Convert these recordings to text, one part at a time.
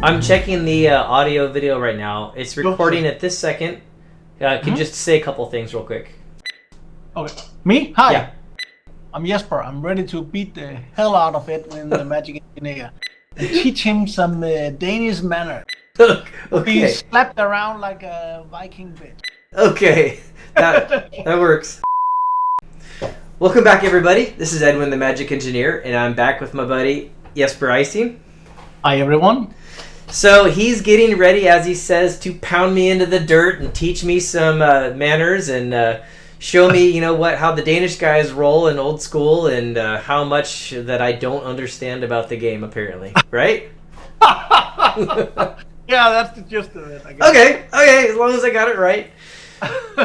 I'm checking the audio video right now. It's recording at this second. Can you just say a couple things real quick? Okay. Me? Hi. Yeah. I'm Jesper. I'm ready to beat the hell out of Edwin, the magic engineer. And teach him some Danish manner. Okay. Be slapped around like a Viking bitch. Okay. That works. Welcome back, everybody. This is Edwin, the magic engineer, and I'm back with my buddy Jesper Ejsing. Hi, everyone. So he's getting ready, as he says, to pound me into the dirt and teach me some manners and show me, how the Danish guys roll in old school and how much that I don't understand about the game, apparently. Right? Yeah, that's the gist of it, I guess. Okay, as long as I got it right.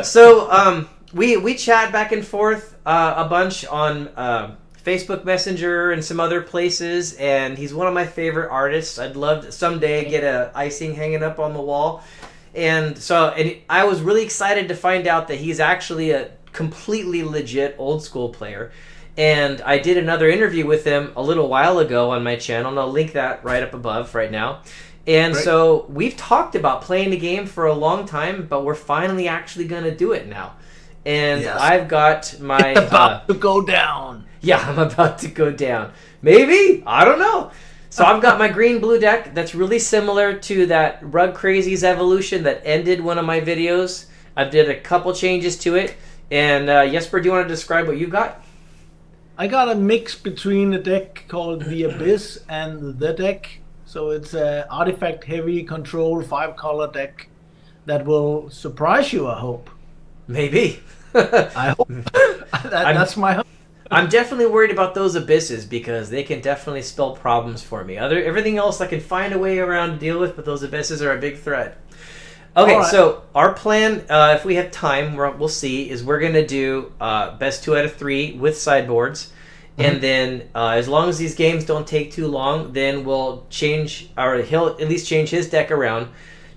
So we chat back and forth a bunch on Facebook Messenger and some other places, and he's one of my favorite artists. I'd love to someday get a icing hanging up on the wall. And I was really excited to find out that he's actually a completely legit old school player. And I did another interview with him a little while ago on my channel, and I'll link that right up above right now. And Great. So we've talked about playing the game for a long time, but we're finally actually going to do it now. And Yes. I've got my... It's about to go down. Yeah, I'm about to go down. Maybe? I don't know. So I've got my green-blue deck that's really similar to that Rug Crazies evolution that ended one of my videos. I did a couple changes to it. And Jesper, do you want to describe what you got? I got a mix between a deck called The Abyss and the deck. So it's a artifact-heavy control 5-color deck that will surprise you, I hope. Maybe. I hope. That's my hope. I'm definitely worried about those abysses because they can definitely spell problems for me. Everything else I can find a way around to deal with, but those abysses are a big threat. Okay, All right. So our plan, if we have time, we'll see, is we're going to do best 2 out of 3 with sideboards. And then as long as these games don't take too long, then we'll change, or he'll at least change his deck around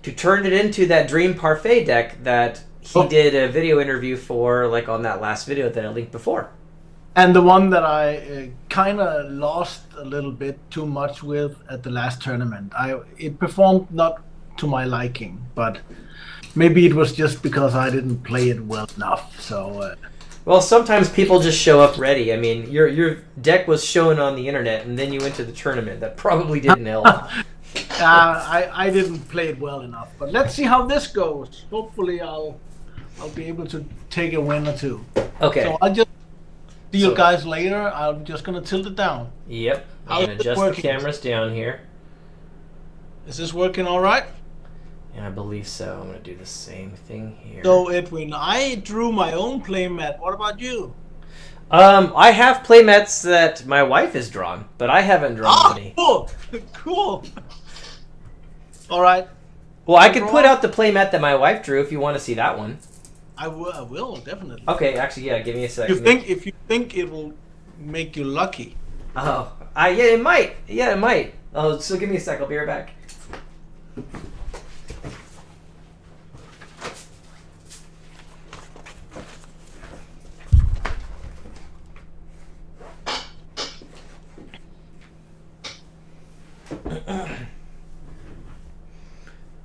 to turn it into that Dream Parfait deck that he did a video interview for, like on that last video that I linked before. And the one that I kind of lost a little bit too much with at the last tournament. It performed not to my liking, but maybe it was just because I didn't play it well enough. So. Well, sometimes people just show up ready. I mean, your deck was shown on the internet, and then you went to the tournament. That probably didn't help. I didn't play it well enough, but let's see how this goes. Hopefully, I'll be able to take a win or two. Okay. So I'll just see you guys later. I'm just gonna tilt it down. Yep. I'm gonna adjust the cameras down here. Is this working all right? Yeah, I believe so. I'm gonna do the same thing here. So Edwin, I drew my own playmat. What about you? I have playmats that my wife has drawn, but I haven't drawn any. Cool, cool. All right. Well, I could put out the playmat that my wife drew if you want to see that one. I will definitely. Okay, actually, yeah. Give me a second. If you think it will make you lucky. Oh, yeah, it might. Yeah, it might. Oh, so give me a sec. I'll be right back.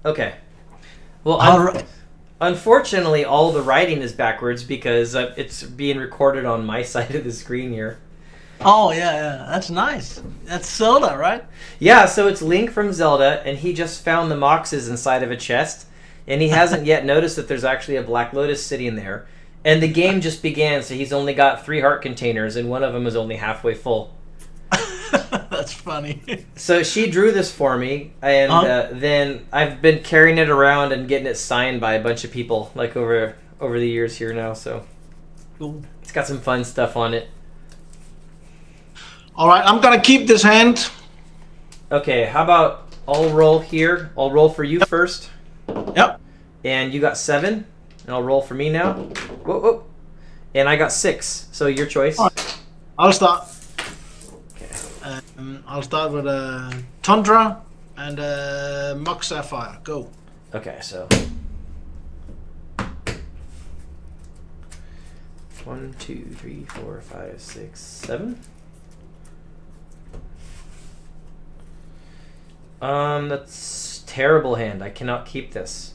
Okay. Well, unfortunately, all the writing is backwards because it's being recorded on my side of the screen here. Oh, yeah. That's nice. That's Zelda, right? Yeah, so it's Link from Zelda, and he just found the Moxes inside of a chest, and he hasn't yet noticed that there's actually a Black Lotus sitting there. And the game just began, so he's only got 3 heart containers, and one of them is only halfway full. That's funny. So she drew this for me, and then I've been carrying it around and getting it signed by a bunch of people, like over the years here now. So Cool. It's got some fun stuff on it. All right, I'm gonna keep this hand. Okay, how about I'll roll here. I'll roll for you first. Yep. And you got 7, and I'll roll for me now. Whoa, whoa. And I got 6. So your choice. All right. I'll start. I'll start with a Tundra and a Mock Sapphire. Go. Okay, so 1, 2, 3, 4, 5, 6, 7. That's terrible hand. I cannot keep this.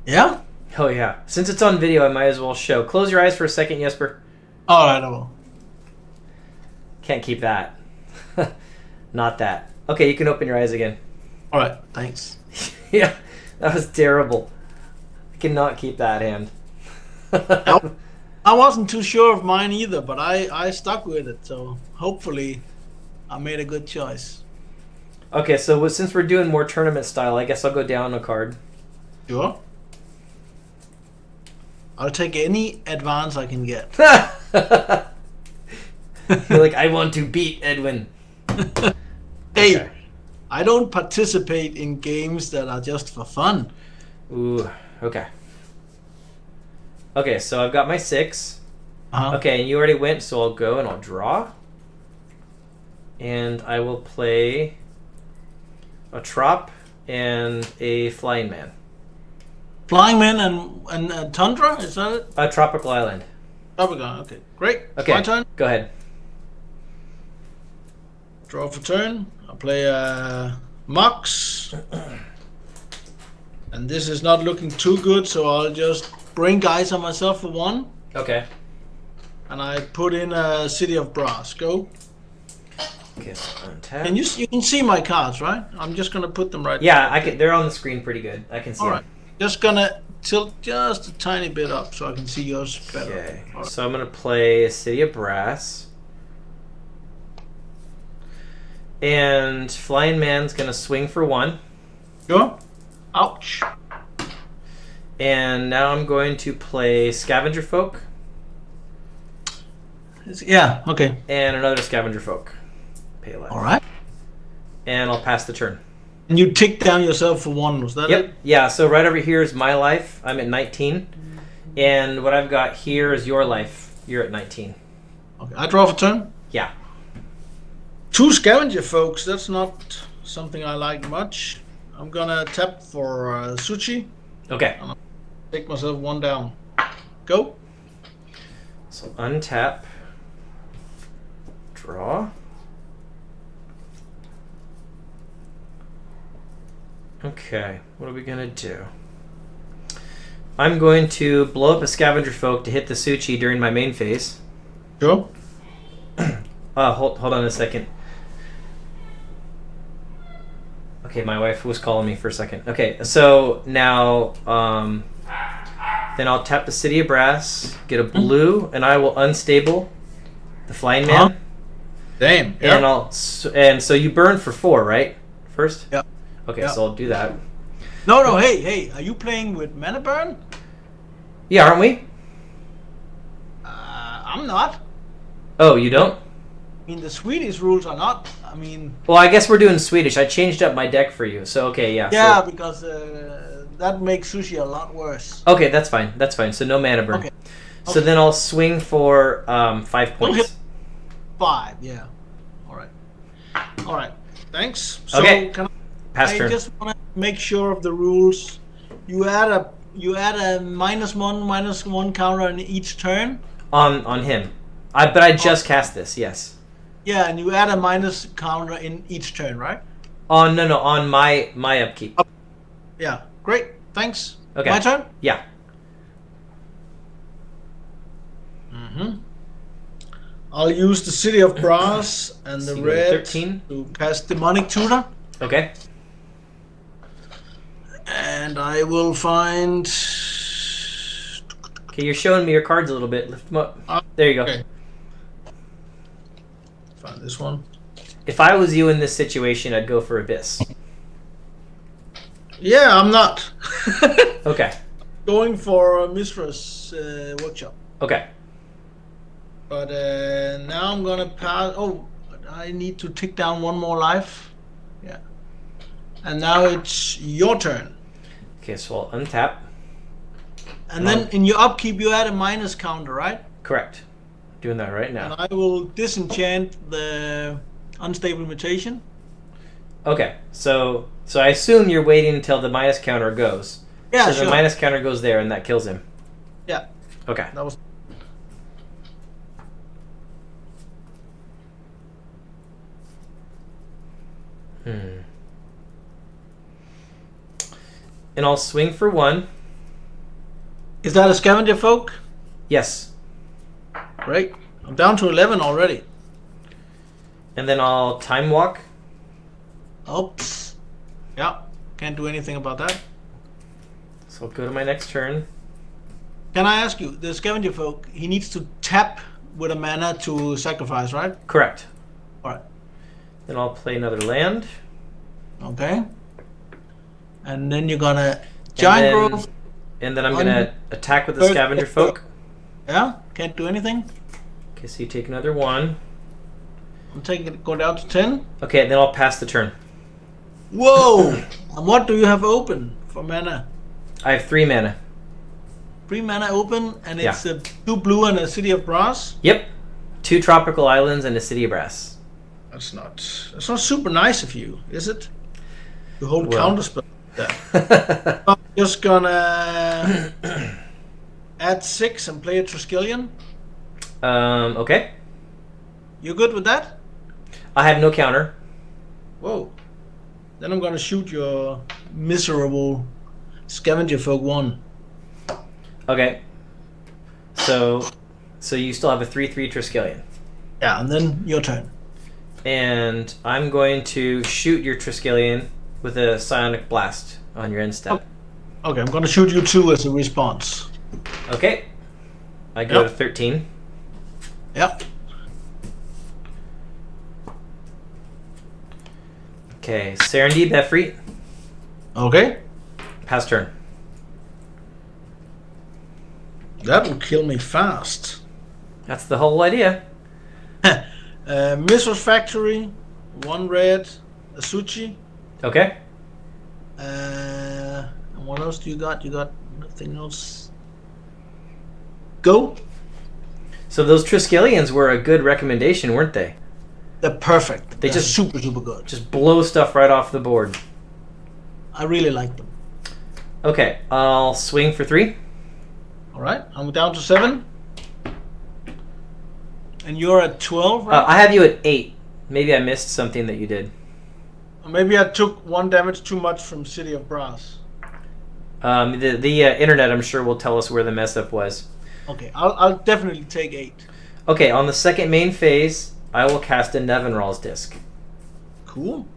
Yeah? Oh yeah. Since it's on video, I might as well show. Close your eyes for a second, Jesper. Alright, I will. Can't keep that. Not that. Okay, you can open your eyes again. Alright, thanks. Yeah, that was terrible. I cannot keep that hand. I wasn't too sure of mine either, but I stuck with it, so hopefully I made a good choice. Okay, so since we're doing more tournament style, I guess I'll go down a card. Sure. I'll take any advance I can get. You're like, I want to beat Edwin. Hey, Okay. I don't participate in games that are just for fun. Ooh, okay. Okay, so I've got my 6. Uh-huh. Okay, and you already went, so I'll go and I'll draw. And I will play a Trop and a Flying Man. Flying Man and Tundra, is that it? A Tropical Island. Tropical, okay. Great. Okay, My turn. go ahead. Draw for turn. I'll play Mox. And this is not looking too good, so I'll just bring guys on myself for 1. Okay. And I put in a City of Brass. Go. Okay, so untap. And you can see my cards, right? I'm just gonna put them right. Yeah, I can. They're on the screen pretty good. I can see All them. right. Just gonna tilt just a tiny bit up so I can see yours better. Okay, All right. so I'm gonna play City of Brass, and Flying Man's gonna swing for 1, Sure. Ouch. and now I'm going to play Scavenger Folk Yeah. Okay. and another Scavenger Folk. Pay left. All right. And I'll pass the turn. And you tick down yourself for 1. Was that Yep. it? Yeah. So right over here is my life. I'm at 19, and what I've got here is your life. You're at 19. Okay. I draw for turn. Yeah. 2 scavenger folks. That's not something I like much. I'm gonna tap for Suchi. Okay. Take myself 1 down. Go. So untap. Draw. Okay, what are we gonna do? I'm going to blow up a Scavenger Folk to hit the Suchi during my main phase. Sure. Hold on a second. Okay, my wife was calling me for a second. Okay, so now, then I'll tap the City of Brass, get a blue, and I will unstable the Flying Man. Uh-huh. Damn. And and so you burn for 4, right? First? Yep. Okay, Yep. so I'll do that. No, hey, are you playing with Mana Burn? Yeah, aren't we? I'm not. Oh, you don't? I mean, the Swedish rules are not. I mean, Well, I guess we're doing Swedish. I changed up my deck for you. So, okay, yeah. yeah, So, because that makes sushi a lot worse. okay, that's fine. That's fine. So no mana burn. Okay. So then I'll swing for 5 points. hit. 5, yeah. All right. Thanks. So Okay. can Pass I turn. just want to make sure of the rules. You add a -1/-1 counter in each turn. On him. But I just cast this, yes. Yeah, and you add a minus counter in each turn, right? No, on my upkeep. Yeah. Great. Thanks. Okay. My turn. Yeah. I'll use the City of Brass and the So you go to red 13. to cast Demonic Tutor. Okay. And I will find... Okay, you're showing me your cards a little bit. Lift them up. There you go. Okay. Find this one. If I was you in this situation, I'd go for Abyss. Yeah, I'm not. Okay. Going for Mistress Workshop. Okay. But now I'm gonna pass... Oh, but I need to tick down 1 more life. Yeah. And now it's your turn. Okay, so I'll untap. And then in your upkeep, you add a minus counter, right? Correct. Doing that right now. And I will disenchant the Unstable Mutation. Okay, so I assume you're waiting until the minus counter goes. Yeah, so sure. the minus counter goes there, and that kills him. Yeah, Okay. that was... And I'll swing for 1. Is that a scavenger folk? Yes. Great. I'm down to 11 already. And then I'll time walk. Oops. Yeah. Can't do anything about that. So I'll go to my next turn. Can I ask you, the scavenger folk, he needs to tap with a mana to sacrifice, right? Correct. All right. Then I'll play another land. Okay. And then you're gonna giant growth. And then I'm gonna attack with the scavenger folk. Yeah. Can't do anything. Okay, so you take another 1. I'm taking it. Go down to 10. Okay, then I'll pass the turn. Whoa! And what do you have open for mana? I have 3 mana. 3 mana open, and it's Yeah. 2 blue and a City of Brass. Yep. 2 tropical islands and a city of brass. That's not super nice of you, is it? You hold counterspell there. I'm just gonna add 6 and play a Triskelion. Okay. You good with that? I have no counter. Whoa. Then I'm gonna shoot your miserable scavenger folk 1. Okay. So you still have a 3/3 Triskelion. Yeah, and then your turn. And I'm going to shoot your Triskelion with a Psionic Blast on your end step. Okay, I'm gonna shoot you 2 as a response. Okay. I go to 13. Yep. Okay, Serendib Efreet. Okay. Pass turn. That will kill me fast. That's the whole idea. Missiles Factory, 1 red, a Suchi. Okay. And what else do you got? You got nothing else. Go. So those Triskelions were a good recommendation, weren't they? They're perfect. They're just super good. Just blow stuff right off the board. I really like them. Okay, I'll swing for 3. All right, I'm down to 7. And you're at 12, right? I have you at 8. Maybe I missed something that you did. Maybe I took 1 damage too much from City of Brass. The internet, I'm sure, will tell us where the mess up was. Okay, I'll definitely take 8. Okay, on the second main phase, I will cast a Nevinral's Disc. Cool.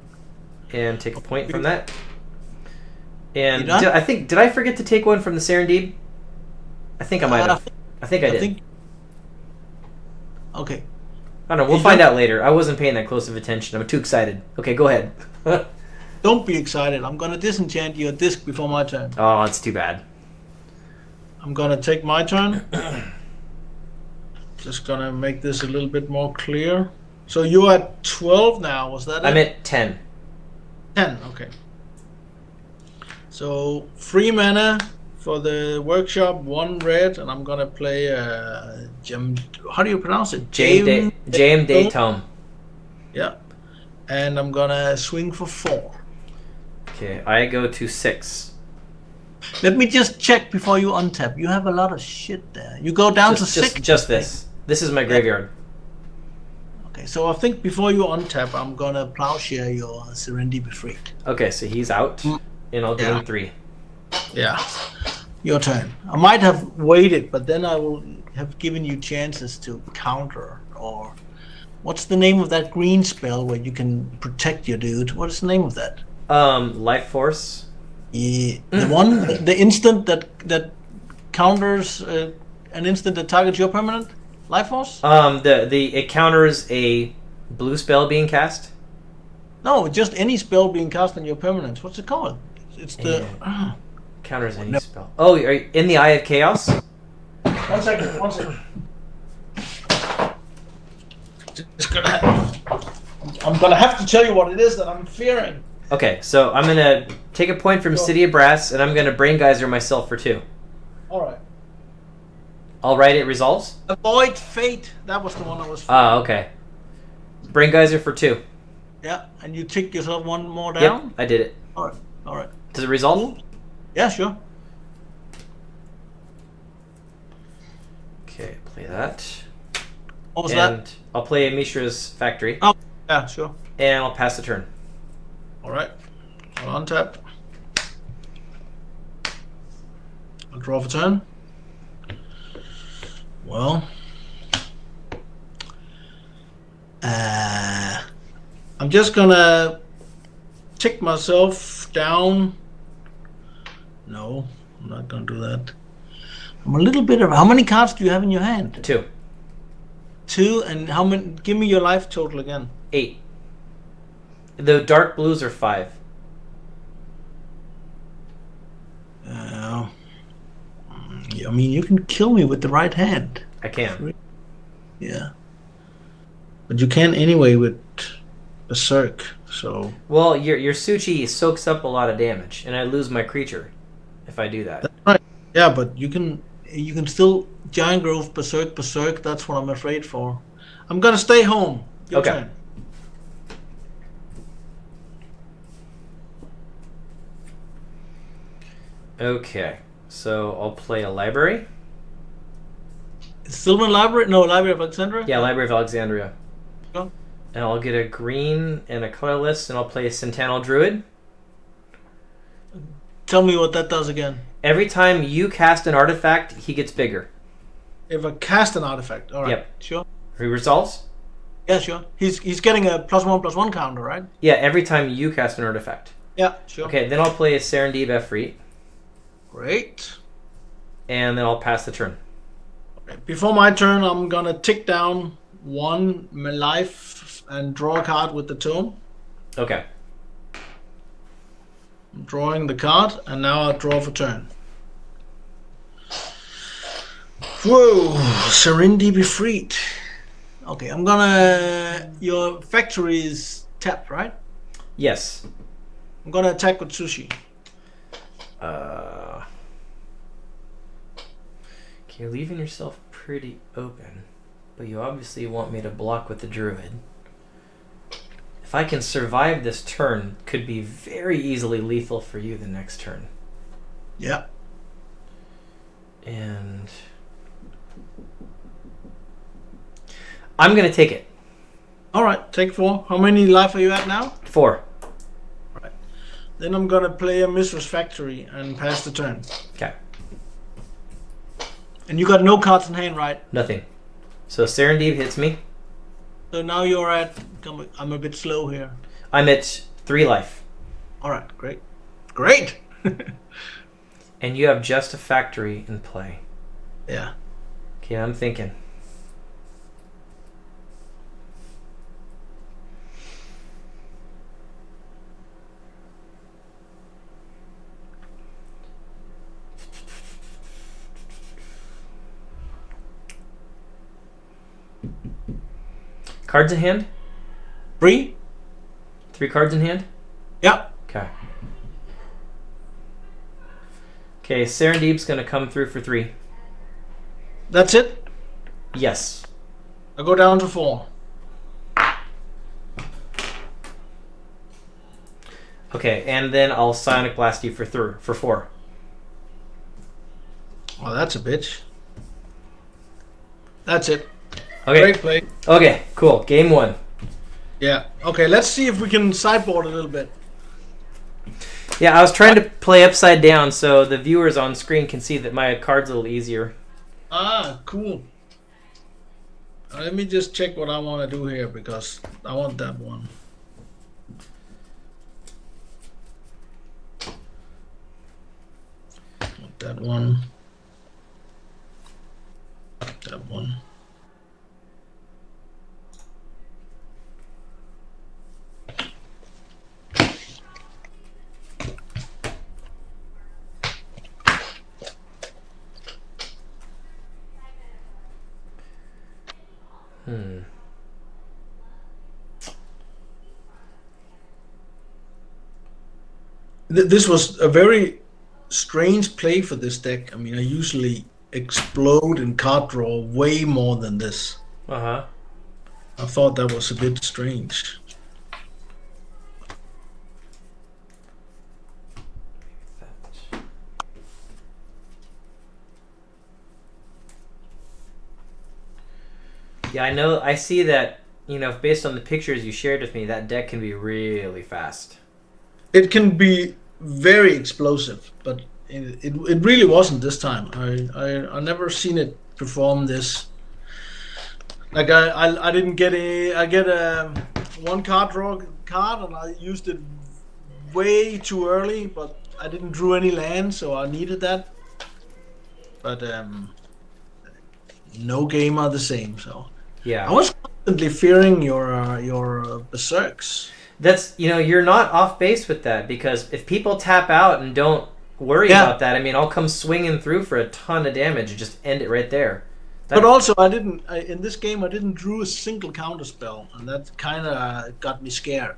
And take a point from that. And done? did I forget to take one from the Serendib? I think I might have. I think I did. Okay. I don't know. We'll find out later. I wasn't paying that close of attention. I'm too excited. Okay, go ahead. Don't be excited. I'm gonna disenchant your disc before my turn. Oh, it's too bad. I'm gonna take my turn. Just gonna make this a little bit more clear. So you're at 12 now, was that it? I'm at 10. 10, okay. So 3 mana for the workshop, 1 red, and I'm gonna play how do you pronounce it? Jame de Tome. Yeah. And I'm gonna swing for 4. Okay, I go to 6. Let me just check before you untap. You have a lot of shit there. You go down to 6. Just this. This is my graveyard. Okay, so I think before you untap, I'm gonna plowshare your Serendib Efreet. Okay, so he's out, and I'll gain 3. Yeah. Your turn. I might have waited, but then I will have given you chances to counter, or what's the name of that green spell where you can protect your dude? What is the name of that? Life Force. Yeah, the instant that counters an instant that targets your permanent life force. It counters a blue spell being cast. No, just any spell being cast on your permanents. What's it called? It's the counters any spell. Oh, are you in the Eye of Chaos? 1 second. I'm gonna have to tell you what it is that I'm fearing. Okay, so I'm gonna take a point from City of Brass, and I'm gonna Brain Geyser myself for 2. All right. All right, it resolves. Avoid Fate. That was the one I was fearing. Ah, okay. Brain Geyser for 2. Yeah, and you tick yourself 1 more down. Yep, I did it. All right. Does it resolve? Yeah, sure. Okay, play that. What was and that? I'll play Mishra's Factory. Oh, yeah, sure. And I'll pass the turn. All right. I'll untap. I'll draw for turn. Well, I'm just gonna tick myself down. No, I'm not gonna do that. I'm a little bit of. How many cards do you have in your hand? 2. 2, and how many? Give me your life total again. 8. The dark blues are 5. I mean, you can kill me with the right hand. I can. Yeah. But you can anyway with Berserk, so... Well, your Suchi soaks up a lot of damage, and I lose my creature if I do that. That's right. Yeah, but you can still Giant Growth, Berserk, that's what I'm afraid for. I'm gonna stay home. Your turn. Okay, so I'll play a library. Sylvan Library? No, Library of Alexandria? Yeah, Library of Alexandria. Go. And I'll get a green and a colorless, and I'll play a Sentinel Druid. Tell me what that does again. Every time you cast an artifact, he gets bigger. If I cast an artifact, all right. Yep. Sure. He resolves? Yeah, sure. He's getting a +1/+1 counter, right? Yeah, every time you cast an artifact. Yeah, sure. Okay, then I'll play a Serendib Efreet. Great. And then I'll pass the turn. Okay. Before my turn, I'm gonna tick down 1 life and draw a card with the tome. Okay. I'm drawing the card, and now I'll draw for turn. Whoa, Serendib Efreet. Okay, I'm gonna... Your factory is tapped, right? Yes. I'm gonna attack with Sushi. Okay, you're leaving yourself pretty open, but you obviously want me to block with the Druid. If I can survive this turn, could be very easily lethal for you the next turn. Yeah. And I'm gonna take it. All right, take 4. How many life are you at now? 4. All right. Then I'm gonna play a Mistress Factory and pass the turn. Okay. And you got no cards in hand, right? Nothing. So Serendib hits me. So now you're at... I'm a bit slow here. I'm at 3 life. All right, great. Great! And you have just a factory in play. Yeah. Okay, I'm thinking. Cards in hand? 3? 3 cards in hand? Yeah. Okay. Okay, Serendib's gonna come through for 3. That's it? Yes. I go down to 4. Okay, and then I'll Psionic Blast you for 4. Oh, that's a bitch. That's it. Okay. Great play. Okay, cool. Game 1. Yeah. Okay, let's see if we can sideboard a little bit. Yeah, I was trying to play upside down so the viewers on screen can see that my card's a little easier. Ah, cool. Let me just check what I want to do here because I want that one. Want that one. That one. This was a very strange play for this deck. I mean, I usually explode in card draw way more than this. Uh-huh. I thought that was a bit strange. Yeah, I know. I see that, based on the pictures you shared with me, that deck can be really fast. It can be very explosive, but it really wasn't this time. I never seen it perform this. Like I didn't get I get a one card draw card, and I used it way too early, but I didn't draw any land, so I needed that. But no game are the same. So Yeah. I was constantly fearing your berserks. That's, you're not off base with that, because if people tap out and don't worry about that, I mean, I'll come swinging through for a ton of damage and just end it right there. But also, in this game, I didn't draw a single counter spell, and that kind of got me scared.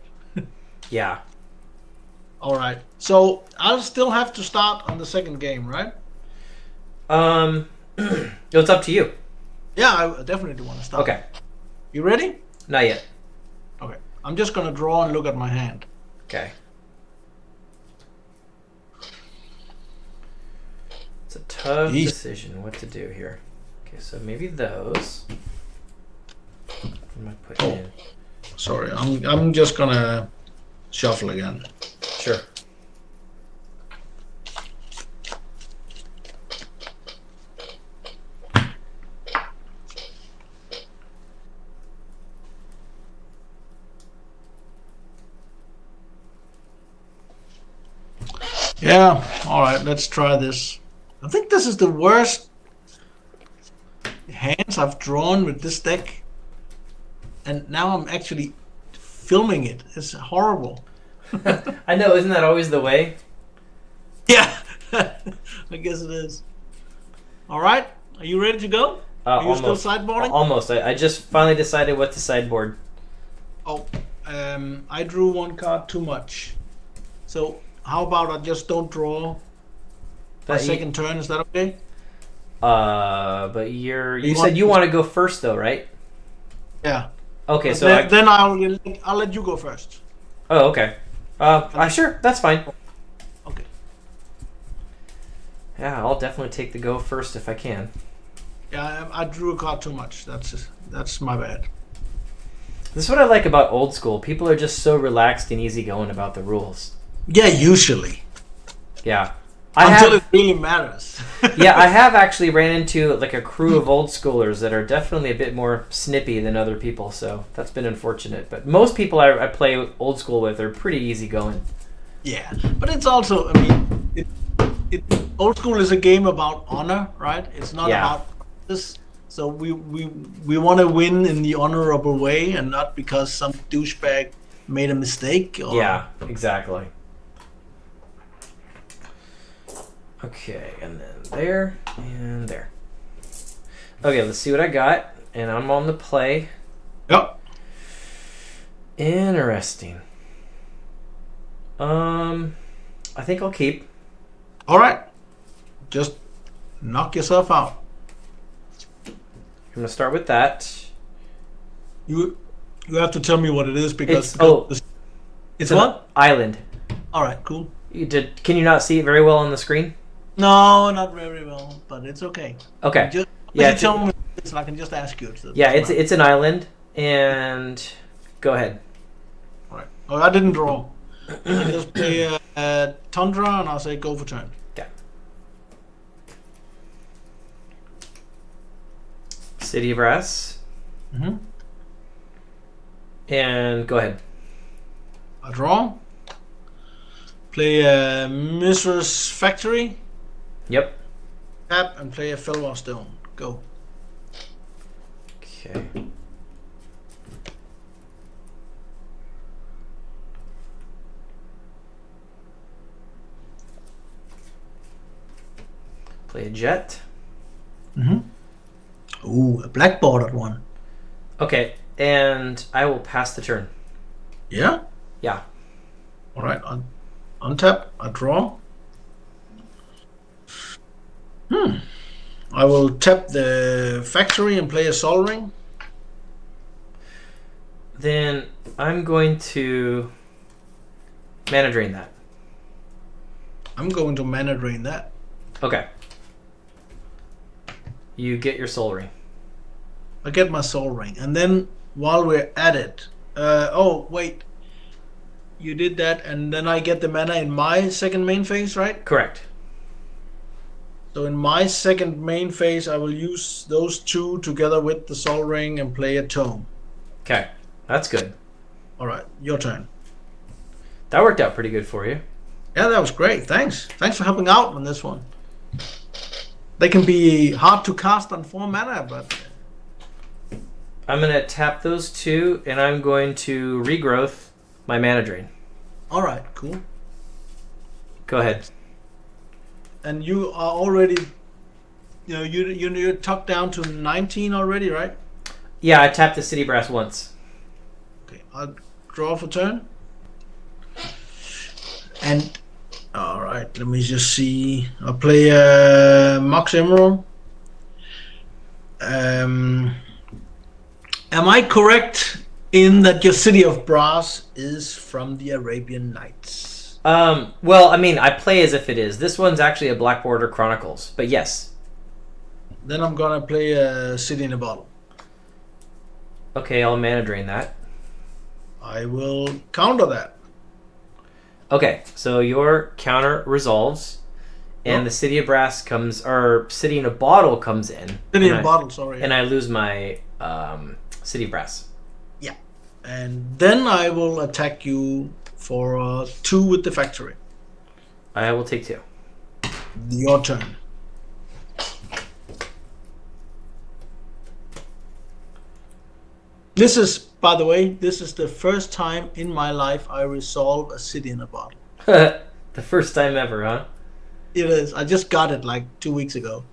Yeah. All right, so I'll still have to start on the second game, right? It's up to you. Yeah, I definitely want to start. Okay. You ready? Not yet. Okay. I'm just gonna draw and look at my hand. Okay. It's a tough decision what to do here. Okay, so maybe those. Am I putting in? Sorry, I'm just gonna shuffle again. Sure. Yeah, alright, let's try this. I think this is the worst hands I've drawn with this deck. And now I'm actually filming it. It's horrible. I know, isn't that always the way? Yeah, I guess it is. Alright, are you ready to go? Are you almost. still sideboarding? Almost. I just finally decided what to sideboard. Oh, I drew one card too much. So how about I just don't draw my second turn? Is that okay? But you said you want to go first, though, right? Yeah. Okay, so then I'll let you go first. Oh, okay. Sure, that's fine. Okay. Yeah, I'll definitely take the go first if I can. Yeah, I drew a card too much. That's my bad. This is what I like about old school. People are just so relaxed and easygoing about the rules. Yeah, usually. Yeah. Until it really matters. Yeah, I have actually ran into like a crew of old schoolers that are definitely a bit more snippy than other people, so that's been unfortunate. But most people I play old school with are pretty easygoing. Yeah, but it's also, I mean, old school is a game about honor, right? It's not about this. So we want to win in the honorable way, and not because some douchebag made a mistake. Yeah, exactly. Okay, and then there, and there. Okay, let's see what I got. And I'm on the play. Yep. Interesting. I think I'll keep. All right. Just knock yourself out. I'm going to start with that. You have to tell me what it is, because it's what? An island. All right, cool. Can you not see it very well on the screen? No, not very well, but it's okay. Okay. Just tell me, so I can just ask you. It's an island, and go ahead. All right. Oh, I didn't draw. I just play Tundra, and I'll say go for turn. Okay. City of Brass. Mm-hmm. And go ahead. I draw. Play Mistress Factory. Yep. Tap and play a Felwar Stone. Go. Okay. Play a jet. Mm-hmm. Ooh, a black bordered one. Okay, and I will pass the turn. Yeah? Yeah. All right, untap, I draw. I will tap the factory and play a Sol Ring. Then I'm going to mana drain that. I'm going to mana drain that. Okay. You get your Soul Ring. I get my Sol Ring, and then while we're at it, oh wait, you did that, and then I get the mana in my second main phase, right? Correct. So in my second main phase, I will use those two together with the Sol Ring and play a Tome. Okay, that's good. All right, your turn. That worked out pretty good for you. Yeah, that was great. Thanks. Thanks for helping out on this one. They can be hard to cast on 4 mana, but... I'm going to tap those 2, and I'm going to regrowth my mana drain. All right, cool. Go ahead. And you are already... you're tucked down to 19 already, right? Yeah, I tapped the City Brass once. Okay, I'll draw for turn. And... All right, let me just see. I'll play Mox Emerald. Am I correct in that your City of Brass is from the Arabian Nights? Well, I mean, I play as if it is. This one's actually a Black Border Chronicles, but yes. Then I'm gonna play a City in a Bottle. Okay, I'll mana drain that. I will counter that. Okay, so your counter resolves, and the City of Brass comes, or City in a Bottle comes in. City in a Bottle, sorry. And I lose my City of Brass. Yeah. And then I will attack you for 2 with the factory. I will take 2. Your turn. This is, by the way, this is the first time in my life I resolve a City in a Bottle. The first time ever, huh? It is. I just got it like 2 weeks ago.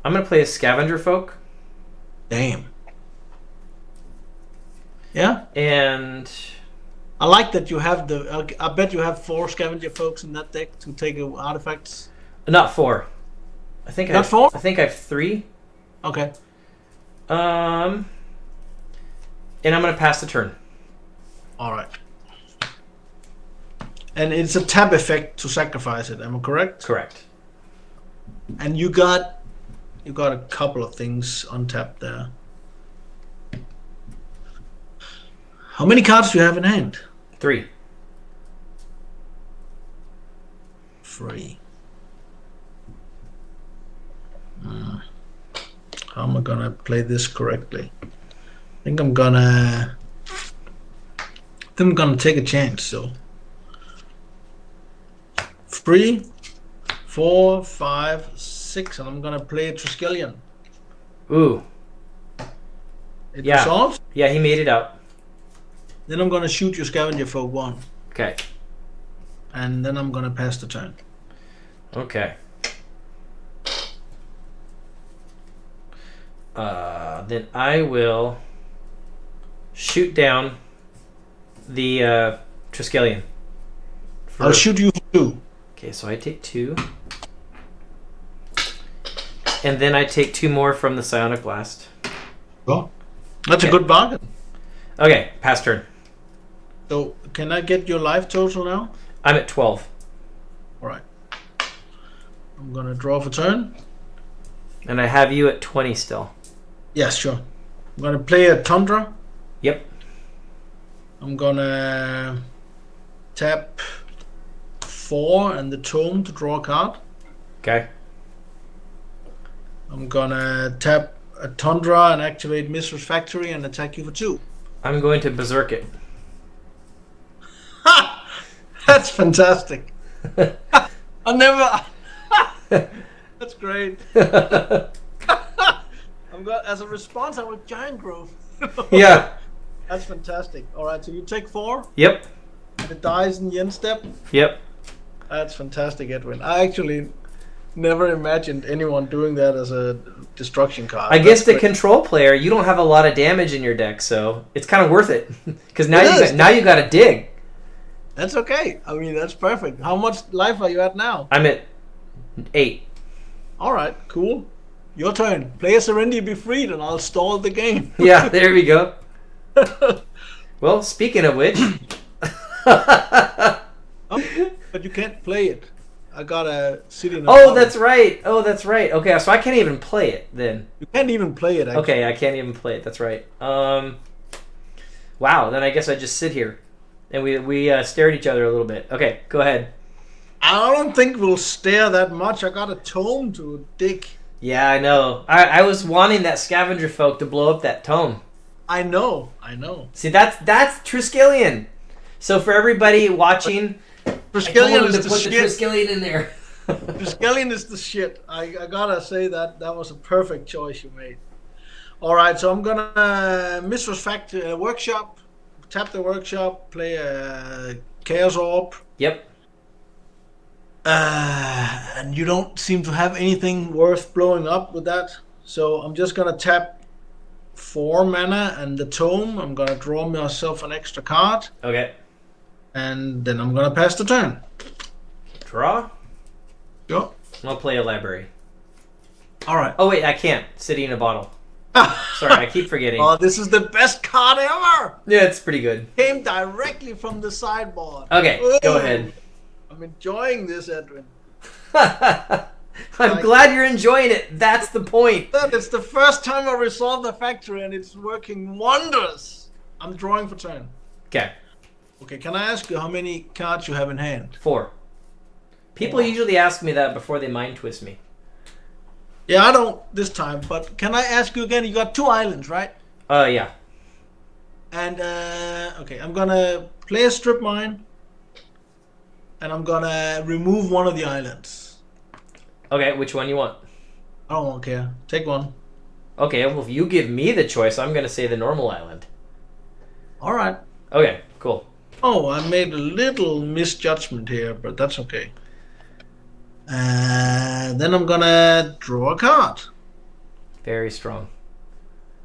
I'm going to play a Scavenger Folk. Damn. Yeah? And... I like that you have the... I bet you have 4 Scavenger Folks in that deck to take artifacts. Not 4. I think Not 4? I think I have 3. Okay. And I'm going to pass the turn. All right. And it's a tap effect to sacrifice it. Am I correct? Correct. And you got a couple of things untapped there. How many cards do you have in hand? 3. 3. How am I gonna play this correctly? I think I'm gonna take a chance. So 3, 4, 5, 6, and I'm gonna play a Triskelion. Ooh. It Yeah. resolves. Yeah, he made it out. Then I'm gonna shoot your Scavenger Folk 1. Okay. And then I'm gonna pass the turn. Okay. Then I will shoot down the Triskelion. I'll shoot you for 2. Okay, so I take 2. And then I take 2 more from the Psionic Blast. Well, that's a good bargain. Okay, pass turn. So, can I get your life total now? I'm at 12. Alright. I'm gonna draw for turn. And I have you at 20 still. Yes, sure. I'm gonna play a Tundra. Yep. I'm gonna tap 4 and the Tome to draw a card. Okay. I'm gonna tap a Tundra and activate Mistress Factory and attack you for 2. I'm going to Berserk it. Ha! That's fantastic. I never... That's great. I'm going as a response. I will Giant Growth. Yeah. That's fantastic. All right, so you take 4. Yep. And it dies in the end step. Yep. That's fantastic, Edwin. I actually never imagined anyone doing that as a destruction card. I guess the control player, you don't have a lot of damage in your deck, so it's kind of worth it. Because now you got to dig. That's okay. I mean, that's perfect. How much life are you at now? I'm at 8. All right, cool. Your turn. Play a Serenity Be Freed, and I'll stall the game. Yeah, there we go. Well, speaking of which... Oh, but you can't play it. I got a City in a Oh, Bottle. that's right. Okay, so I can't even play it then. You can't even play it, actually. Okay, I can't even play it. That's right. Wow, then I guess I just sit here. And we stare at each other a little bit. Okay, go ahead. I don't think we'll stare that much. I got a tome to dig. Yeah, I know. I was wanting that scavenger folk to blow up that tome. I know. See, that's Triskelion. So for everybody watching, Triskelion is to the put shit. the Triskelion in there. Triskelion is the shit. I gotta say that was a perfect choice you made. All right, so I'm gonna Mistress Workshop, tap the workshop, play a Chaos Orb. Yep. And you don't seem to have anything worth blowing up with that. So I'm just gonna tap 4 mana and the tome. I'm gonna draw myself an extra card. Okay. And then I'm gonna pass the turn. Draw. Go. I'll play a library. All right. Oh wait, I can't. City in a bottle. Sorry, I keep forgetting. Oh, this is the best card ever! Yeah, it's pretty good. Came directly from the sideboard. Okay, go ahead. I'm enjoying this, Edwin. I'm glad you're enjoying it. That's the point. It's the first time I resolved the factory and it's working wonders. I'm drawing for turn. Okay. Okay, can I ask you how many cards you have in hand? 4. People usually ask me that before they mind twist me. Yeah, I don't this time, but can I ask you again? You got 2 islands, right? Yeah. And, okay, I'm gonna play a strip mine. And I'm gonna remove one of the islands. Okay, which one you want? I don't care. Take one. Okay, well if you give me the choice, I'm gonna say the normal island. Alright. Okay, cool. Oh, I made a little misjudgment here, but that's okay. Then I'm gonna draw a card. Very strong.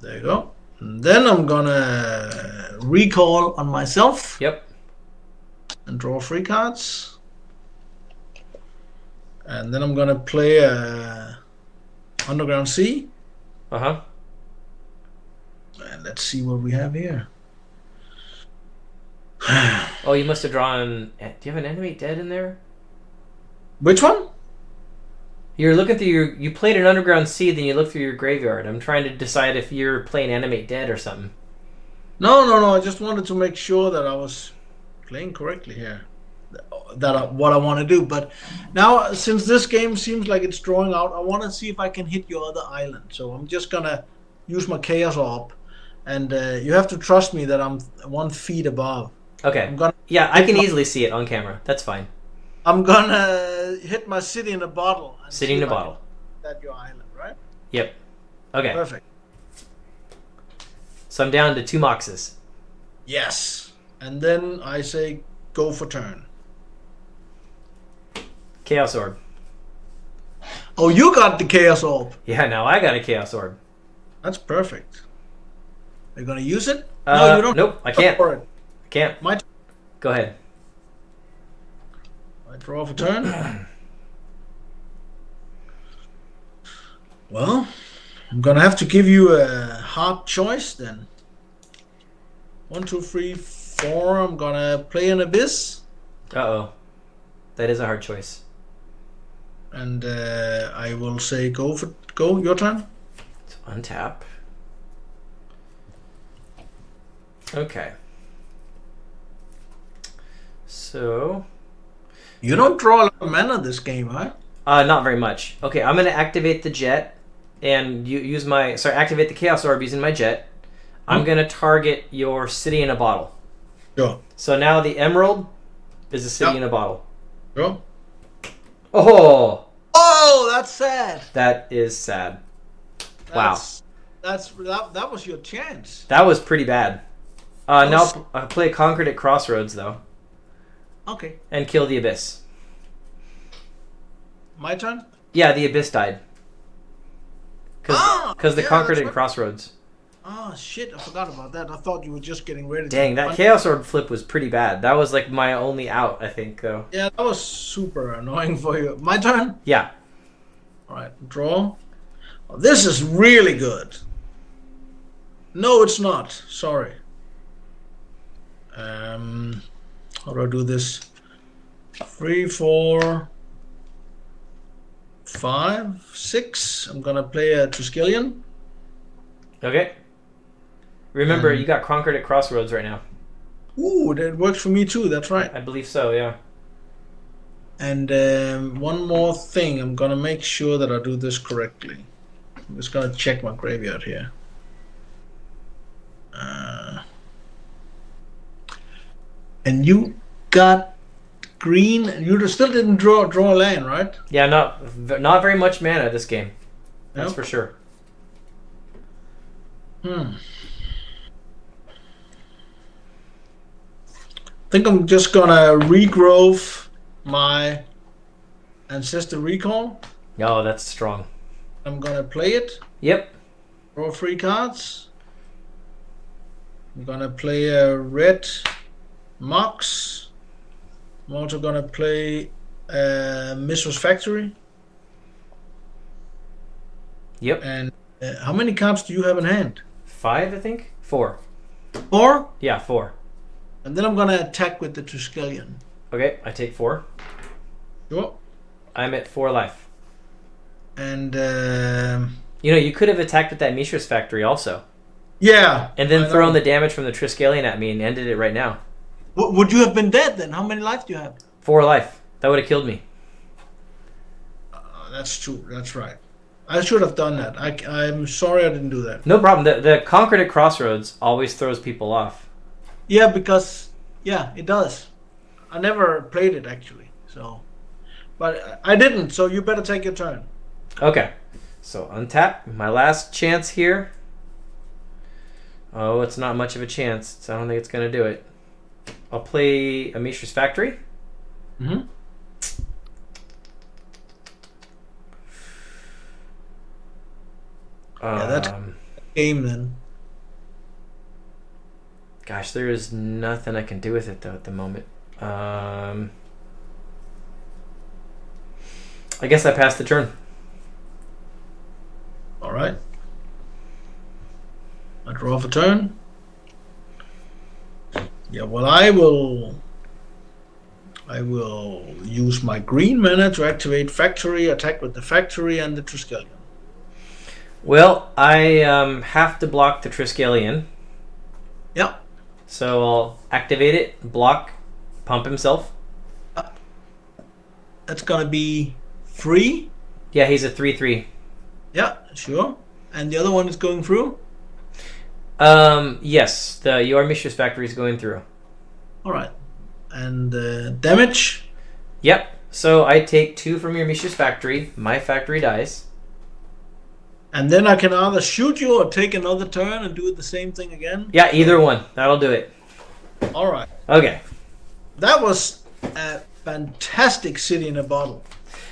There you go. And then I'm gonna recall on myself. Yep. And draw 3 cards. And then I'm gonna play a Underground Sea. Uh-huh. And let's see what we have here. Oh, you must have drawn... Do you have an Animate Dead in there? Which one? You're looking through your... You played an Underground Sea, then you look through your graveyard. I'm trying to decide if you're playing Animate Dead or something. No. I just wanted to make sure that I was playing correctly here. What I want to do. But now, since this game seems like it's drawing out, I want to see if I can hit your other island. So I'm just going to use my Chaos Orb. And you have to trust me that I'm 1 feet above. Okay. Yeah, I can easily see it on camera. That's fine. I'm gonna hit my City in a Bottle. City in a Bottle. That's your island, right? Yep. Okay. Perfect. So I'm down to 2 Moxes. Yes. And then I say go for turn. Chaos Orb. Oh, you got the Chaos Orb. Yeah, now I got a Chaos Orb. That's perfect. Are you gonna use it? No, you don't. Nope, I can't. I can't. My Go ahead. I draw for turn. Well, I'm gonna have to give you a hard choice then. 1, 2, 3, 4. I'm gonna play an Abyss. Uh-oh. That is a hard choice. And I will say go. Your turn. So untap. Okay. So... You don't draw a lot of mana this game, huh? Not very much. Okay, I'm going to activate the jet and use my... Sorry, activate the Chaos Orb using my jet. I'm going to target your City in a Bottle. Go. So now the Emerald is a City in a Bottle. Go. Oh! Oh, that's sad. That is sad. Wow. That was your chance. That was pretty bad. Now I'll play Conquered at Crossroads, though. Okay. And kill the Abyss. My turn? Yeah, the Abyss died. Because the Conquered at Crossroads. Oh, shit. I forgot about that. I thought you were just getting ready. Dang, that Chaos Orb flip was pretty bad. That was like my only out, I think, though. Yeah, that was super annoying for you. My turn? Yeah. All right. Draw. Oh, this is really good. No, it's not. Sorry. How do I do this? 3, 4, 5, 6. I'm gonna play a Triskelion. Okay. Remember, you got Conquered at Crossroads right now. Ooh, that works for me too. That's right. I believe so, yeah. And one more thing, I'm gonna make sure that I do this correctly. I'm just gonna check my graveyard here. And you got green. You still didn't draw a land, right? Yeah, not very much mana this game. That's Yep. for sure. I think I'm just gonna regrowth my Ancestor Recall. Oh, that's strong. I'm gonna play it. Yep. Draw 3 cards. I'm gonna play a red Mox. I'm also gonna play Mistress Factory. Yep. And how many cards do you have in hand? 5, I think. 4. 4. Yeah, 4. And then I'm gonna attack with the Tuscallion. Okay, I take 4. Sure. I'm at 4 life. And you could have attacked with that Mishra's Factory also. yeah. And then thrown the damage from the Triskelion at me and ended it right now. Would you have been dead then? How many life do you have? 4 life. That would have killed me. That's true. That's right. I should have done that. I'm sorry I didn't do that. No problem. The Conquered at Crossroads always throws people off. Yeah, because it does. I never played it actually, so but I didn't. So you better take your turn. Okay. So untap. My last chance here. Oh, it's not much of a chance. So I don't think it's going to do it. I'll play a Mishra's Factory. Mm-hmm. That's game then. Gosh, there is nothing I can do with it though at the moment. I guess I passed the turn. All right. I draw for turn. Yeah. Well, I will use my green mana to activate Factory, attack with the Factory and the Triskelion. Well, I have to block the Triskelion. Yep. So I'll activate it, block, pump himself. That's gonna be 3. Yeah, he's a 3/3. Yeah, sure. And the other one is going through. Yes, your Mishra's Factory is going through. All right. And damage. Yep. So I take 2 from your Mishra's Factory. My factory dies. And then I can either shoot you or take another turn and do the same thing again. Yeah, either one. That'll do it. All right. Okay. That was a fantastic City in a Bottle.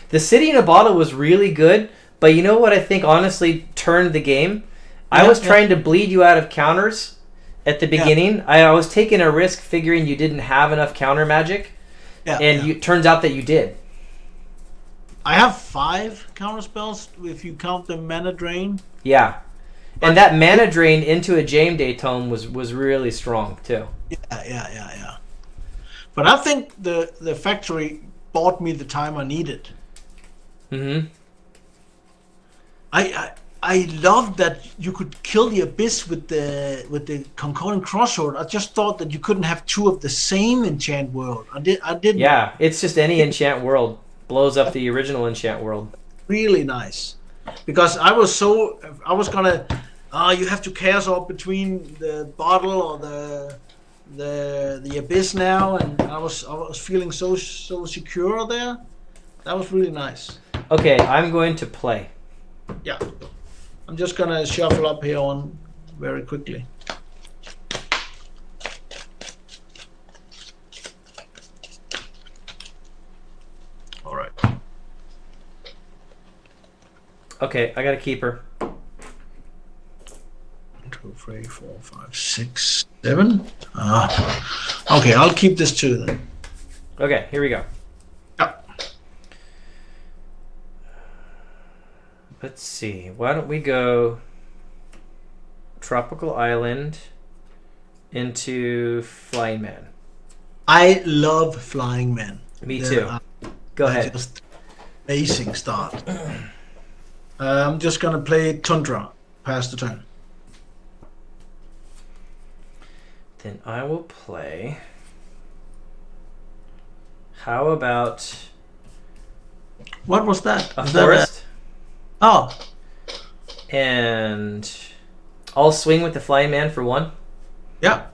The City in a Bottle was really good, but you know what I think honestly turned the game? I was trying to bleed you out of counters at the beginning. Yeah. I was taking a risk figuring you didn't have enough counter magic, and it turns out that you did. I have 5 counter spells if you count the mana drain. Yeah. And that mana drain into a Jame Day Tome was really strong too. Yeah. But I think the factory bought me the time I needed. Mm-hmm. I loved that you could kill the Abyss with the Concordant Crossroad. I just thought that you couldn't have 2 of the same enchant world. I did. Yeah, it's just any enchant world blows up the original enchant world. Really nice, because I was gonna. You have to chaos up between the bottle or the Abyss now, and I was feeling so secure there. That was really nice. Okay, I'm going to play. Yeah. I'm just gonna shuffle up here on very quickly. All right. Okay, I got a keeper. 1, 2, 3, 4, 5, 6, 7. Okay, I'll keep this too then. Okay, here we go. Yeah. Let's see. Why don't we go Tropical Island into Flying Man? I love Flying Man. Me too. Go ahead. Just amazing start. I'm just gonna play Tundra. Pass the turn. Then I will play. How about What was that? A Was forest. Oh, And I'll swing with the Flying Man for 1. yeah.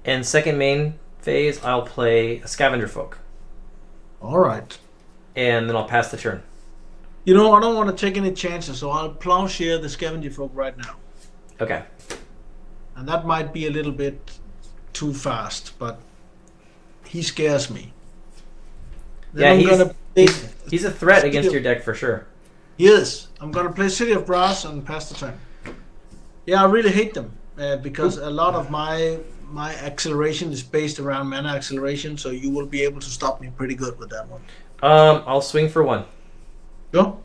And second main phase, I'll play a Scavenger Folk. All right. And then I'll pass the turn. You know, I don't want to take any chances, so I'll plowshare the Scavenger Folk right now. Okay. And that might be a little bit too fast, but he scares me. Then Yeah, play he's a threat City against of- your deck for sure. He is. I'm gonna play City of Brass and pass the turn. Yeah, I really hate them because a lot of my acceleration is based around mana acceleration, so you will be able to stop me pretty good with that one. I'll swing for 1. Sure.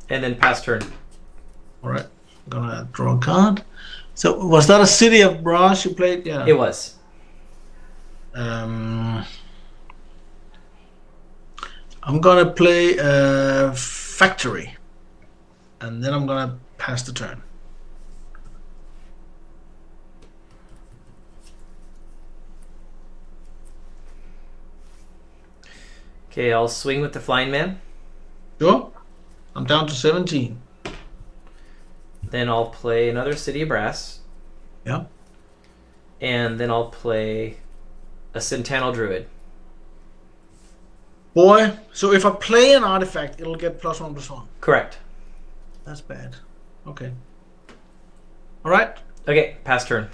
And then pass turn. All right. I'm gonna draw a card. So was that a City of Brass you played? Yeah. It was. I'm gonna play Factory, and then I'm gonna pass the turn. Okay, I'll swing with the Flying Man. Sure. I'm down to 17. Then I'll play another City of Brass. Yeah. And then I'll play a Centennial Druid. Boy, so if I play an artifact, it'll get +1/+1. Correct. That's bad. Okay. All right. Okay, pass turn.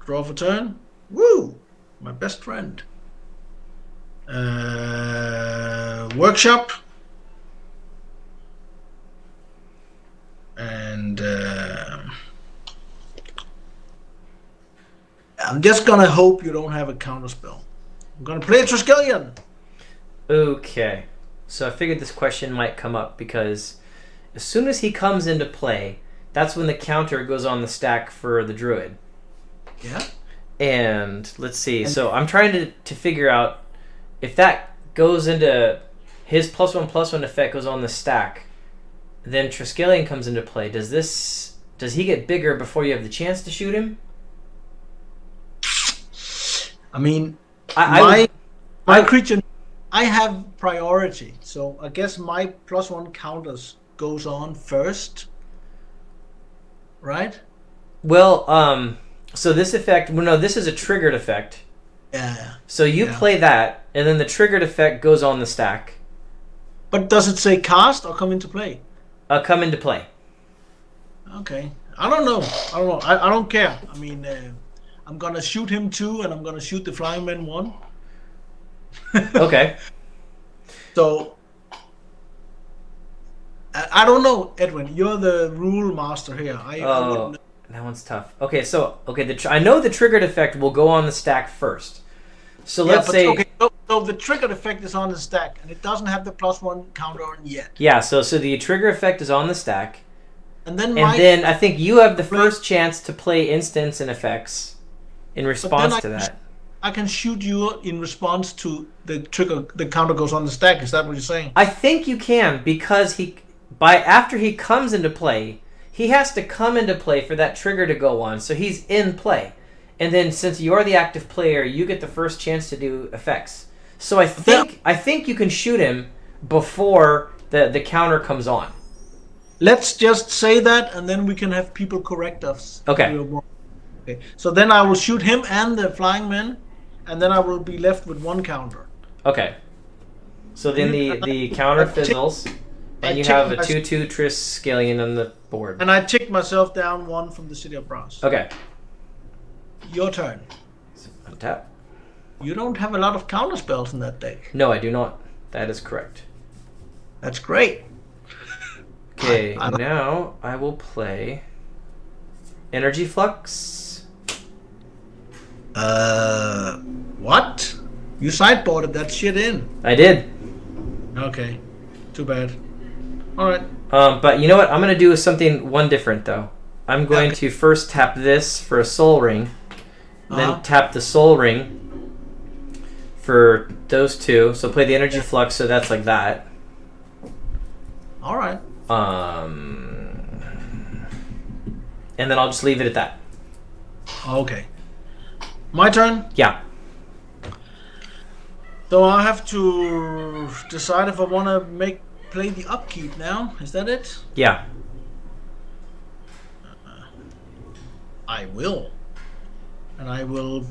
Draw for turn. Woo! My best friend. Workshop. And I'm just gonna hope you don't have a counterspell. I'm gonna play a Triskelion. Okay. So I figured this question might come up because as soon as he comes into play, that's when the counter goes on the stack for the Druid. Yeah. And let's see. So I'm trying to figure out if that goes into his +1/+1 effect goes on the stack, then Triskelion comes into play. Does he get bigger before you have the chance to shoot him? I mean, I my creature, I have priority, so I guess my +1 counters goes on first, right? well, so this effect. Well, no, this is a triggered effect. Yeah. So you Yeah. play that, and then the triggered effect goes on the stack. But does it say cast or come into play? Come into play. Okay. I don't know. I don't care. I mean, I'm gonna shoot him 2, and I'm gonna shoot the Flying Man 1. Okay. So I don't know, Edwin. You're the rule master here. I Oh, wouldn't know. that one's tough. Okay, so I know the triggered effect will go on the stack first. So Yeah, let's but say okay. So the triggered effect is on the stack, and it doesn't have the +1 counter on yet. yeah. So the trigger effect is on the stack, And then and then I think you have the first chance to play instants and effects in response I to can that. I can shoot you in response to the trigger. The counter goes on the stack. Is that what you're saying? I think you can because after he comes into play, he has to come into play for that trigger to go on. So he's in play, and then since you're the active player, you get the first chance to do effects. So I think you can shoot him before the counter comes on. Let's just say that, and then we can have people correct us. Okay. Okay. So then I will shoot him and the Flying Man, and then I will be left with 1 counter. Okay. So then the counter fizzles, and you have a 2/2 Triskelion on the board. And I ticked myself down 1 from the City of Brass. Okay. Your turn. Tap. You don't have a lot of counter spells in that deck. No, I do not. That is correct. That's great. Okay, now I will play Energy Flux. What? You sideboarded that shit in. I did. Okay. Too bad. Alright. But you know what? I'm going to do one different, though. I'm going to first tap this for a Soul Ring, then tap the Soul Ring for those 2. So play the Energy Flux, so that's like that. Alright. And then I'll just leave it at that. Okay. My turn? Yeah. So I have to decide if I want to play the upkeep now. Is that it? Yeah. I will. And I will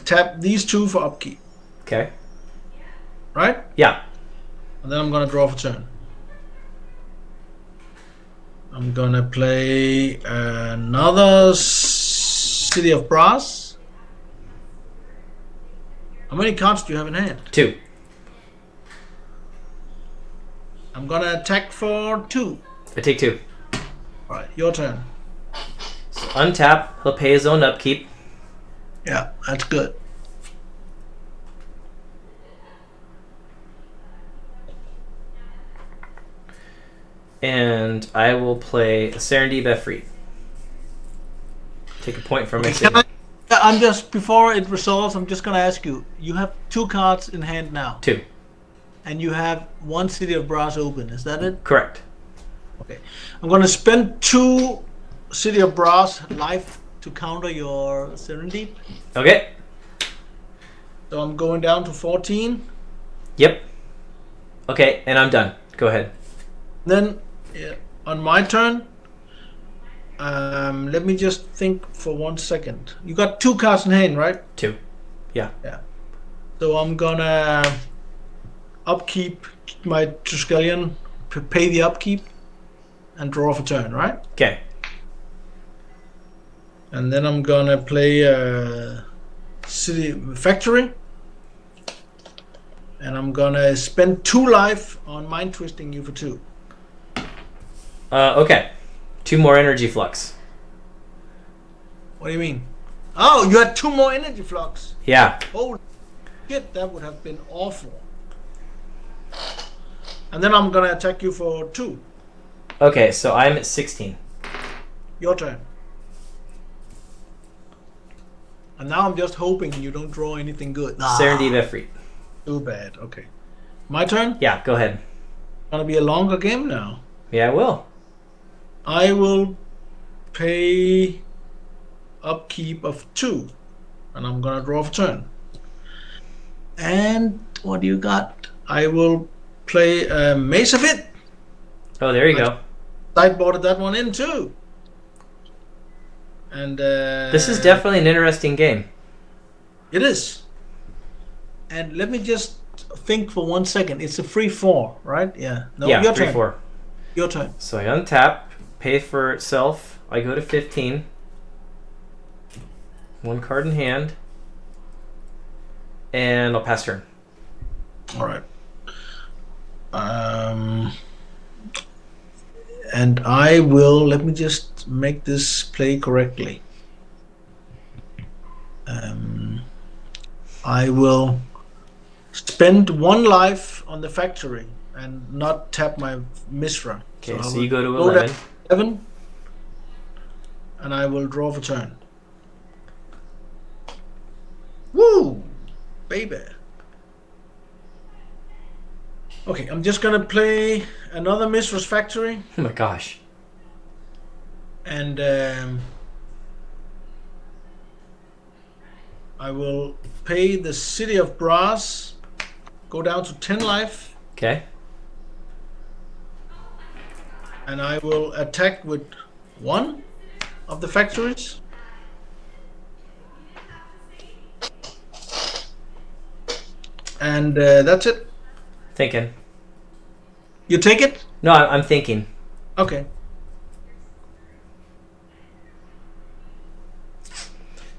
tap these two for upkeep. Okay. Right? Yeah. And then I'm going to draw for turn. I'm going to play another City of Brass. How many cards do you have in hand? 2. I'm going to attack for 2. I take 2. Alright, your turn. So untap. He'll pay his own upkeep. Yeah, that's good. And I will play Serendib Efreet. Take a point from my city. I'm just, before it resolves, I'm just going to ask you. You have 2 cards in hand now. 2. And you have 1 City of Brass open. Is that it? Correct. Okay. I'm going to spend 2 City of Brass life to counter your Serendip. Okay. So I'm going down to 14. Yep. Okay, and I'm done. Go ahead. Then, on my turn, let me just think for 1 second. You got 2 cards in hand, right? 2. Yeah. Yeah. So I'm gonna upkeep my Triskelion, pay the upkeep, and draw for turn, right? Okay. And then I'm gonna play City Factory. And I'm gonna spend 2 life on Mind Twisting you for 2. Okay. 2 more energy flux. What do you mean? Oh, you had 2 more energy flux. Yeah. Holy shit, that would have been awful. And then I'm gonna attack you for 2. Okay, so I'm at 16. Your turn. And now I'm just hoping you don't draw anything good. Serendib Efreet. Too bad. Okay. My turn? Yeah, go ahead. Gonna be a longer game now. Yeah, I will. I will pay upkeep of 2. And I'm gonna draw for turn. And what do you got? I will play Mace of It. Oh, there you go. Sideboarded that one in too. And This is definitely an interesting game. It is. And let me just think for 1 second. It's a free 4, right? Yeah. No, Yeah, your 3-4. turn. Your turn. So I untap, pay for itself. I go to 15. 1 card in hand. And I'll pass turn. All right. And I will, let me just make this play correctly. I will spend 1 life on the factory and not tap my Misra. Okay, I so will you go to down 11. 11. And I will draw for turn. Woo! Baby. Okay, I'm just gonna play another Misra's Factory. Oh my gosh. And I will pay the City of Brass, go down to 10 life, Okay. and I will attack with 1 of the factories. And that's it. Thinking. You take it? No, I'm thinking. Okay.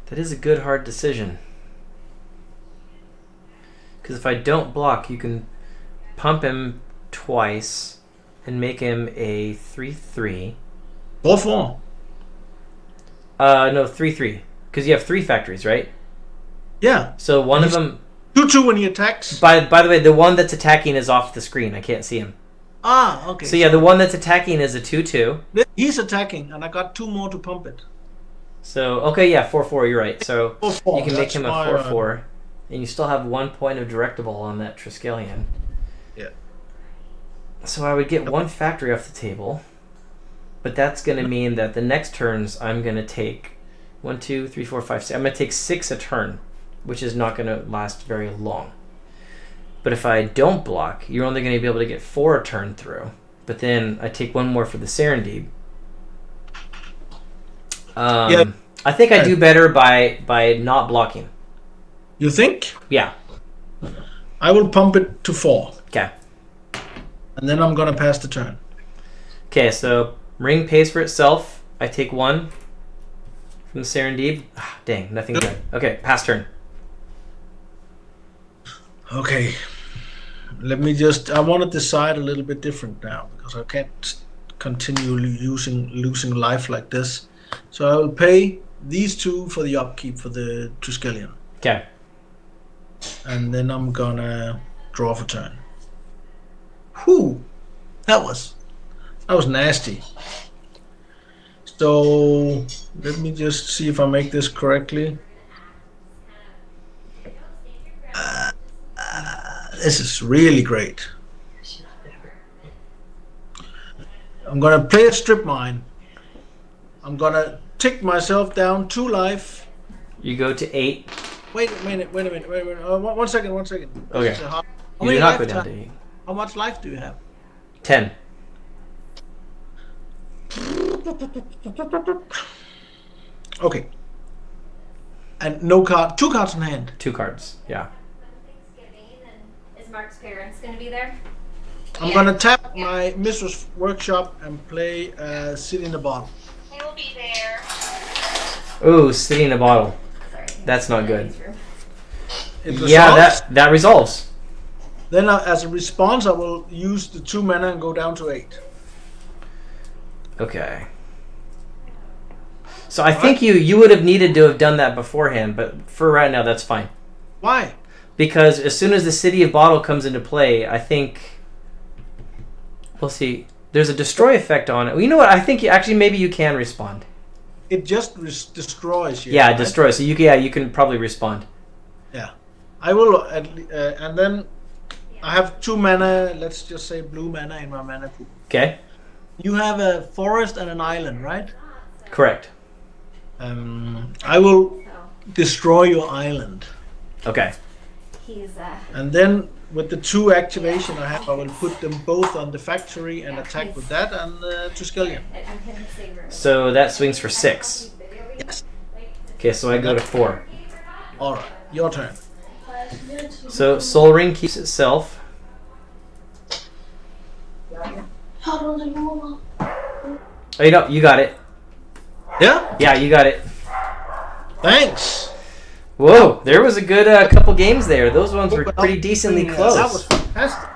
That is a good, hard decision. Because if I don't block, you can pump him twice and make him a 3-3. 4-4. No, 3-3. Because you have 3 factories, right? Yeah. So one of them... 2-2 when he attacks. By the way, the one that's attacking is off the screen. I can't see him. Ah, okay. So yeah, the one that's attacking is a 2-2. He's attacking, and I got 2 more to pump it. So, okay, yeah, 4-4, you're right. So 4-4, you can make that's him a my, 4-4. And you still have 1 point of directable on that Triskelion. Yeah. So I would get 1 factory off the table. But that's going to mean that the next turns I'm going to take 1, 2, 3, 4, 5, 6. I'm going to take 6 a turn, which is not going to last very long. But if I don't block, you're only going to be able to get 4 a turn through. But then I take 1 more for the Serendib. Yeah. I think I do better by not blocking. You think? Yeah. I will pump it to 4. Okay. And then I'm gonna pass the turn. Okay, so ring pays for itself. I take 1 from the Serendib. Ah, dang, nothing good. Okay, pass turn. Okay. Let me just. I want to decide a little bit different now because I can't continue losing life like this. So I will pay these 2 for the upkeep for the Triskelion. Okay. And then I'm gonna draw for turn. Whew, that was nasty. So let me just see if I make this correctly. This is really great. I'm gonna play a strip mine. I'm gonna tick myself down 2 life. You go to 8. Wait a minute. One second. Okay. How You many do not go life down ti- to 8. How much life do you have? 10. Okay. And no card. 2 cards in hand. 2 cards. Yeah. Is Mark's parents going to be there? I'm gonna tap my Mistress Workshop and play City in the Bottle. They will be there. Ooh, City in a Bottle. Sorry. That's not good. It Yeah, resolves. that resolves. Then as a response, I will use the 2 mana and go down to 8. Okay. So I think you would have needed to have done that beforehand, but for right now, that's fine. Why? Because as soon as the City of Bottle comes into play, I think... We'll see. There's a destroy effect on it. Well, you know what? I think maybe you can respond. It just destroys you. Yeah, right? destroy. So you can probably respond. Yeah. I will, and then I have 2 mana. Let's just say blue mana in my mana pool. Okay. You have a forest and an island, right? Correct. I will destroy your island, Okay. He's and then with the 2 activation I have, I will put them both on the factory and attack with that and Triskelion. I'm in the same room. So that swings for 6. Yes. Okay, so I go to 4. All right, your turn. So Soul Ring keeps itself. Oh, you got it. Yeah. Yeah, you got it. Thanks. Whoa, there was a good couple games there. Those ones were pretty decently close. That was fantastic.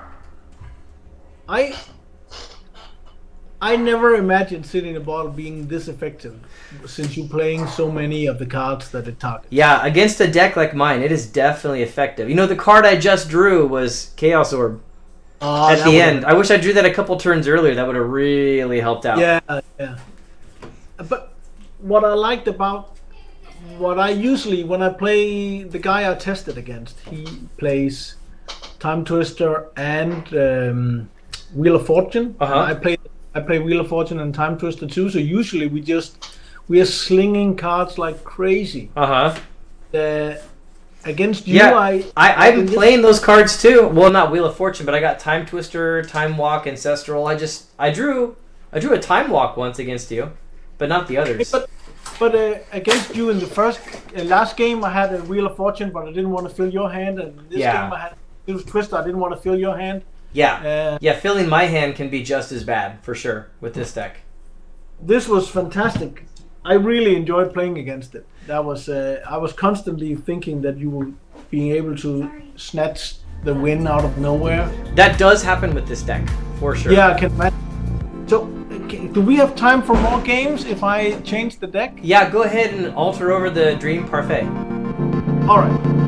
I never imagined City in a Bottle being this effective, since you're playing so many of the cards that it targets. Yeah, against a deck like mine, it is definitely effective. You know, the card I just drew was Chaos Orb at the end. I wish I drew that a couple turns earlier. That would have really helped out. Yeah. But what I liked about what I usually, when I play the guy I tested against, he plays Time Twister and Wheel of Fortune. Uh-huh. I play Wheel of Fortune and Time Twister too. So usually we are slinging cards like crazy. Against you, yeah, I'm playing those cards too. Well, not Wheel of Fortune, but I got Time Twister, Time Walk, Ancestral. I drew a Time Walk once against you, but not the others. But against you in the last game, I had a Wheel of Fortune, but I didn't want to fill your hand. And this game, I had Wheel of Twister. I didn't want to fill your hand. Yeah, filling my hand can be just as bad for sure with this deck. This was fantastic. I really enjoyed playing against it. That was I was constantly thinking that you were being able to snatch the win out of nowhere. That does happen with this deck for sure. Yeah, I can imagine. So, do we have time for more games if I change the deck? Yeah, go ahead and alter over the Dream Parfait. All right.